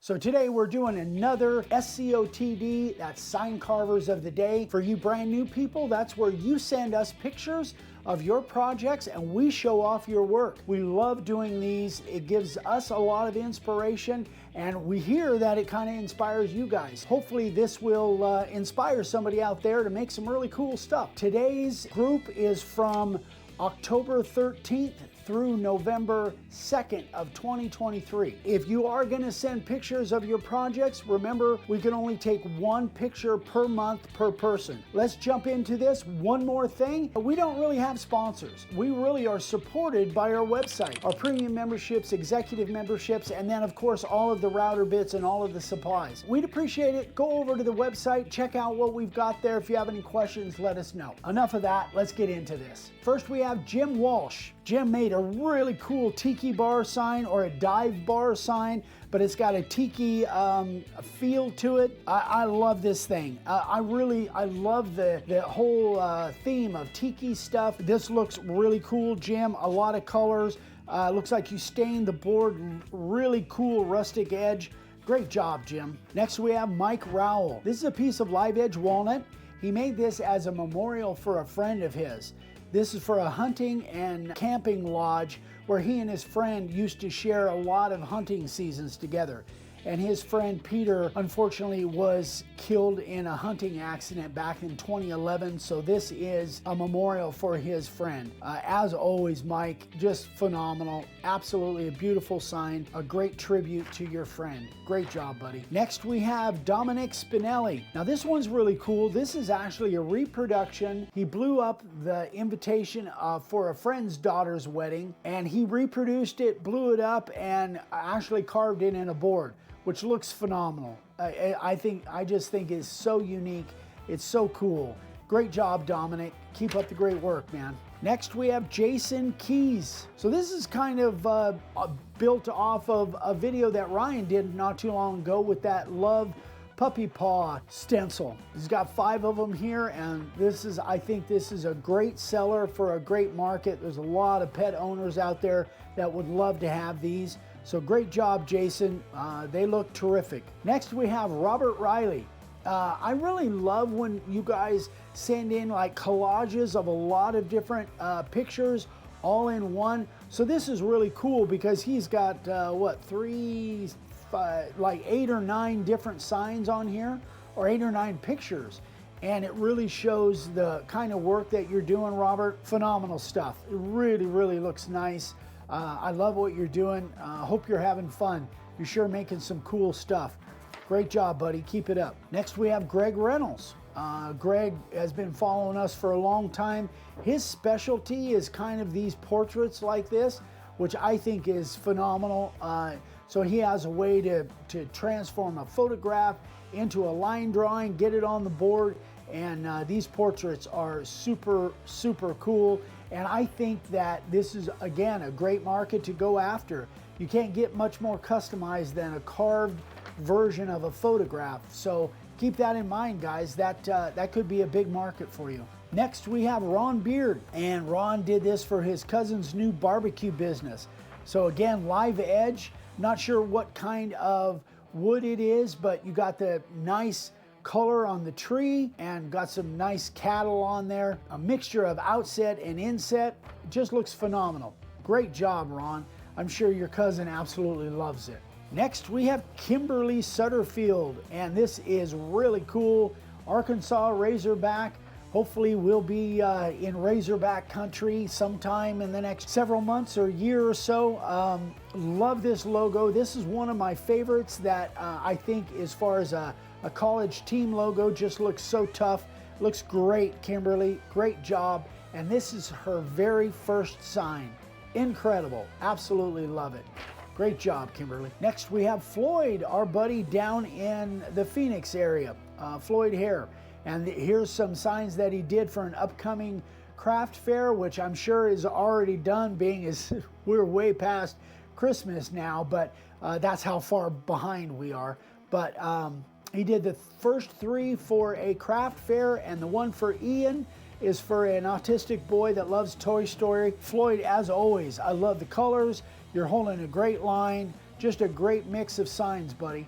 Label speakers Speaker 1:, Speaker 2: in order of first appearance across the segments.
Speaker 1: So today we're doing another SCOTD, that's Sign Carvers of the Day. For you brand new people, that's where you send us pictures of your projects and we show off your work. We love doing these. It gives us a lot of inspiration and we hear that it kind of inspires you guys. Hopefully this will inspire somebody out there to make some really cool stuff. Today's group is from October 13th through November 2nd of 2023. If you are going to send pictures of your projects, remember we can only take one picture per month per person. Let's jump into this. One more thing, we don't really have sponsors. We really are supported by our website, our premium memberships, executive memberships, and then of course all of the router bits and all of the supplies. We'd appreciate it. Go over to the website, check out what we've got there. If you have any questions, let us know. Enough of that, let's get into this. First we have Jim Walsh. Jim made a really cool tiki bar sign or a dive bar sign, but it's got a tiki feel to it. I love this thing. I love the whole theme of tiki stuff. This looks really cool, Jim. A lot of colors. Looks like you stained the board really cool rustic edge. Great job, Jim. Next we have Mike Rowell. This is a piece of live edge walnut. He made this as a memorial for a friend of his. This is for a hunting and camping lodge where he and his friend used to share a lot of hunting seasons together. And his friend Peter, unfortunately, was killed in a hunting accident back in 2011. So this is a memorial for his friend. As always, Mike, just phenomenal. Absolutely a beautiful sign, a great tribute to your friend. Great job, buddy. Next, we have Dominic Spinelli. Now, this one's really cool. This is actually a reproduction. He blew up the invitation for a friend's daughter's wedding, and he reproduced it, blew it up, and actually carved it in a board, which looks phenomenal. I just think it's so unique. It's so cool. Great job, Dominic. Keep up the great work, man. Next, we have Jason Keys. So this is kind of built off of a video that Ryan did not too long ago with that Love Puppy Paw stencil. He's got 5 of them here, and I think this is a great seller for a great market. There's a lot of pet owners out there that would love to have these. So great job, Jason. They look terrific. Next, we have Robert Riley. I really love when you guys send in like collages of a lot of different pictures all in one. So this is really cool because he's got like 8 or 9 different signs on here, or 8 or 9 pictures. And it really shows the kind of work that you're doing, Robert. Phenomenal stuff. It really, really looks nice. I love what you're doing. Hope you're having fun. You're sure making some cool stuff. Great job, buddy. Keep it up. Next, we have Greg Reynolds. Greg has been following us for a long time. His specialty is kind of these portraits like this, which I think is phenomenal. So he has a way to transform a photograph into a line drawing, get it on the board, and these portraits are super, super cool. And I think that this is, again, a great market to go after. You can't get much more customized than a carved version of a photograph. So keep that in mind, guys. That could be a big market for you. Next, we have Ron Beard. And Ron did this for his cousin's new barbecue business. So again, live edge. Not sure what kind of wood it is, but you got the nice color on the tree and got some nice cattle on there. A mixture of outset and inset. It just looks phenomenal. Great job, Ron. I'm sure your cousin absolutely loves it. Next, we have Kimberly Sutterfield, and this is really cool. Arkansas Razorback. Hopefully we'll be in Razorback country sometime in the next several months or year or so. Love this logo. This is one of my favorites that I think, as far as a college team logo, just looks so tough. Looks great, Kimberly. Great job. And this is her very first sign. Incredible. Absolutely love it. Great job, Kimberly. Next, we have Floyd, our buddy down in the Phoenix area, Floyd Hair. And here's some signs that he did for an upcoming craft fair, which I'm sure is already done, being as we're way past Christmas now, but that's how far behind we are. But he did the first 3 for a craft fair, and the one for Ian is for an autistic boy that loves Toy Story. Floyd, as always, I love the colors. You're holding a great line. Just a great mix of signs, buddy.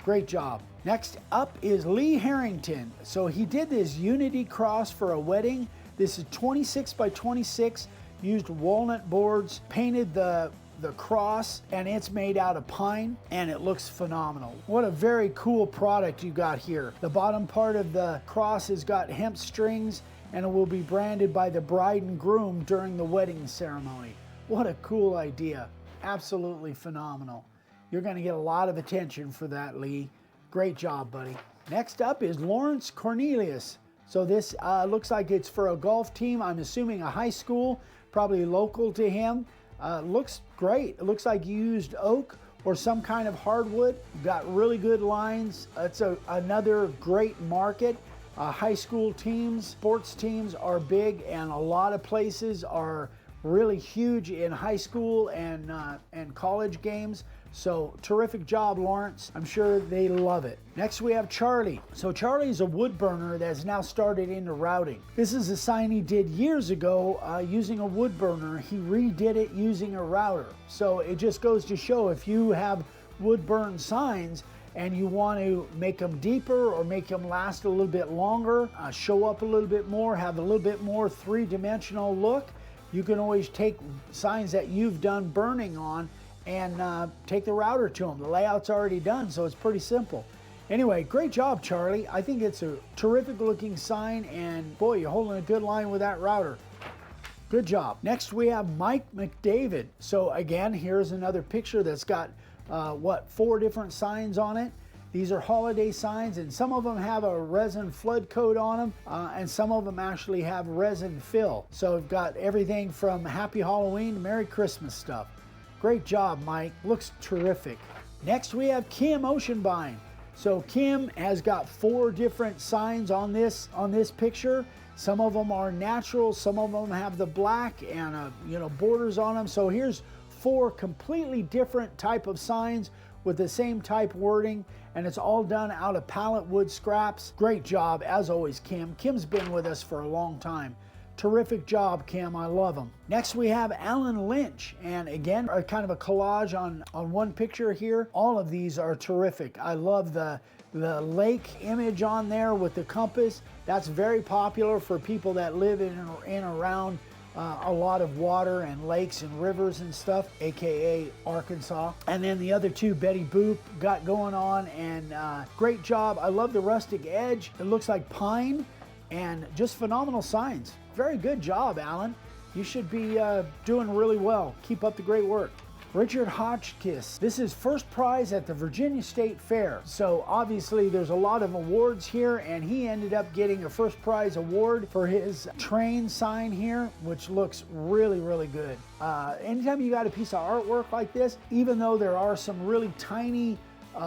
Speaker 1: Great job. Next up is Lee Harrington. So he did this Unity cross for a wedding. This is 26 by 26, used walnut boards, painted the cross, and it's made out of pine, and it looks phenomenal. What a very cool product you got here. The bottom part of the cross has got hemp strings, and it will be branded by the bride and groom during the wedding ceremony. What a cool idea. Absolutely phenomenal. You're going to get a lot of attention for that, Lee. Great job, buddy. Next up is Lawrence Cornelius. So this looks like it's for a golf team. I'm assuming a high school, probably local to him. Looks great. It looks like you used oak or some kind of hardwood. Got really good lines. It's another great market. High school teams, sports teams are big, and a lot of places are really huge in high school and college games. So terrific job, Lawrence. I'm sure they love it. Next we have Charlie. So Charlie's a wood burner that's now started into routing. This is a sign he did years ago using a wood burner. He redid it using a router. So it just goes to show, if you have wood burn signs and you want to make them deeper or make them last a little bit longer, show up a little bit more, have a little bit more three-dimensional look, you can always take signs that you've done burning on and take the router to them. The layout's already done, so it's pretty simple. Anyway, great job, Charlie. I think it's a terrific looking sign, and boy, you're holding a good line with that router. Good job. Next we have Mike McDavid. So again, here's another picture that's got 4 different signs on it. These are holiday signs, and some of them have a resin flood coat on them, and some of them actually have resin fill. So we've got everything from Happy Halloween to Merry Christmas stuff. Great job, Mike. Looks terrific. Next we have Kim Oceanbine. So Kim has got 4 different signs on this picture. Some of them are natural, some of them have the black and borders on them. So here's 4 completely different type of signs with the same type wording, and it's all done out of pallet wood scraps. Great job, as always, Kim. Kim's been with us for a long time. Terrific job, Kim. I love them. Next we have Allan Lynch, and again, a kind of a collage on one picture here. All of these are terrific. I love the lake image on there with the compass. That's very popular for people that live in and around a lot of water and lakes and rivers and stuff, aka Arkansas. And then the other 2 Betty Boop got going on, and great job. I love the rustic edge. It looks like pine, and just phenomenal signs. Very good job, Allan. You should be doing really well. Keep up the great work. Richard Hotchkiss. This is first prize at the Virginia State Fair. So obviously there's a lot of awards here, and he ended up getting a first prize award for his train sign here, which looks really, really good. Anytime you got a piece of artwork like this, even though there are some really tiny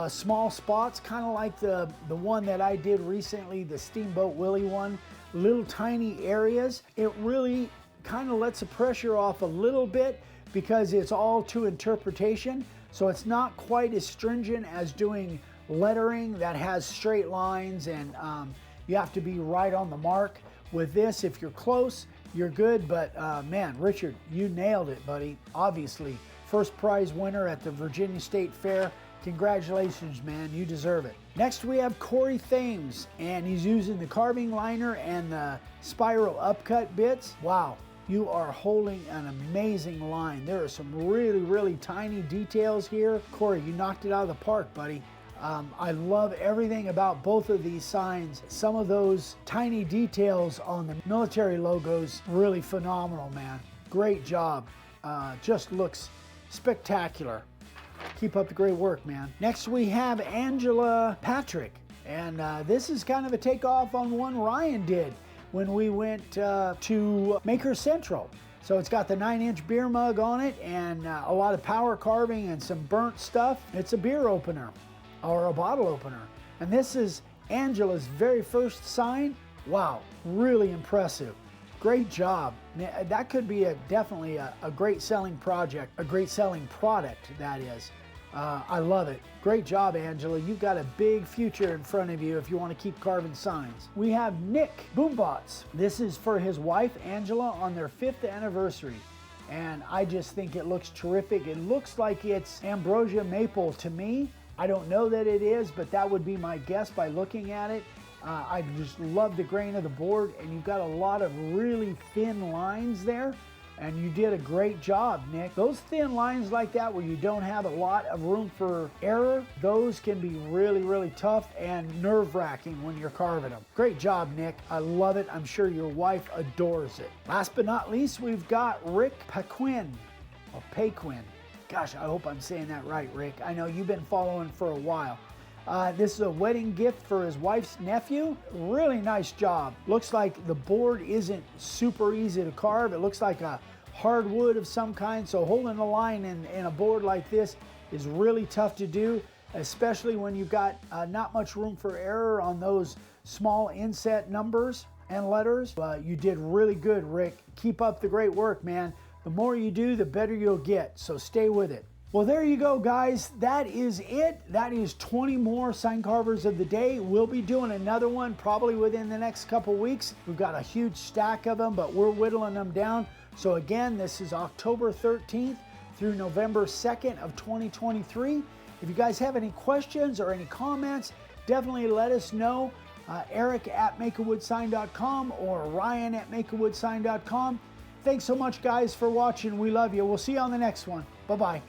Speaker 1: small spots, kind of like the one that I did recently, the Steamboat Willie one, little tiny areas, it really kind of lets the pressure off a little bit because it's all to interpretation. So it's not quite as stringent as doing lettering that has straight lines, and you have to be right on the mark. With this, if you're close, you're good, but man, Richard, you nailed it, buddy. Obviously, first prize winner at the Virginia State Fair. Congratulations, man, you deserve it. Next we have Corey Thames, and he's using the carving liner and the spiral upcut bits. Wow, you are holding an amazing line. There are some really, really tiny details here. Corey, you knocked it out of the park, buddy. I love everything about both of these signs. Some of those tiny details on the military logos, really phenomenal, man. Great job. Just looks spectacular. Keep up the great work, man. Next we have Angela Patrick, and this is kind of a takeoff on one Ryan did when we went to Maker Central. So it's got the 9-inch beer mug on it, and a lot of power carving and some burnt stuff. It's a beer opener or a bottle opener, and this is Angela's very first sign. Wow, really impressive. Great job. That could be definitely a great selling project, a great selling product, that is. I love it. Great job, Angela. You've got a big future in front of you if you want to keep carving signs. We have Nick Boombots. This is for his wife, Angela, on their 5th anniversary. and I just think it looks terrific. It looks like it's ambrosia maple to me. I don't know that it is, but that would be my guess by looking at it. I just love the grain of the board, and you've got a lot of really thin lines there, and you did a great job, Nick. Those thin lines like that where you don't have a lot of room for error, those can be really, really tough and nerve-wracking when you're carving them. Great job, Nick. I love it. I'm sure your wife adores it. Last but not least, we've got Rick Paquin, or Paquin. Gosh, I hope I'm saying that right, Rick. I know you've been following for a while. This is a wedding gift for his wife's nephew. Really nice job. Looks like the board isn't super easy to carve. It looks like a hardwood of some kind, so holding the line in a board like this is really tough to do, especially when you've got not much room for error on those small inset numbers and letters. You did really good, Rick. Keep up the great work, man. The more you do, the better you'll get, so stay with it. Well, there you go, guys. That is it. That is 20 more sign carvers of the day. We'll be doing another one probably within the next couple weeks. We've got a huge stack of them, but we're whittling them down. So again, this is October 13th through November 2nd of 2023. If you guys have any questions or any comments, definitely let us know. Eric at makeawoodsign.com or Ryan at makeawoodsign.com. Thanks so much, guys, for watching. We love you. We'll see you on the next one. Bye-bye.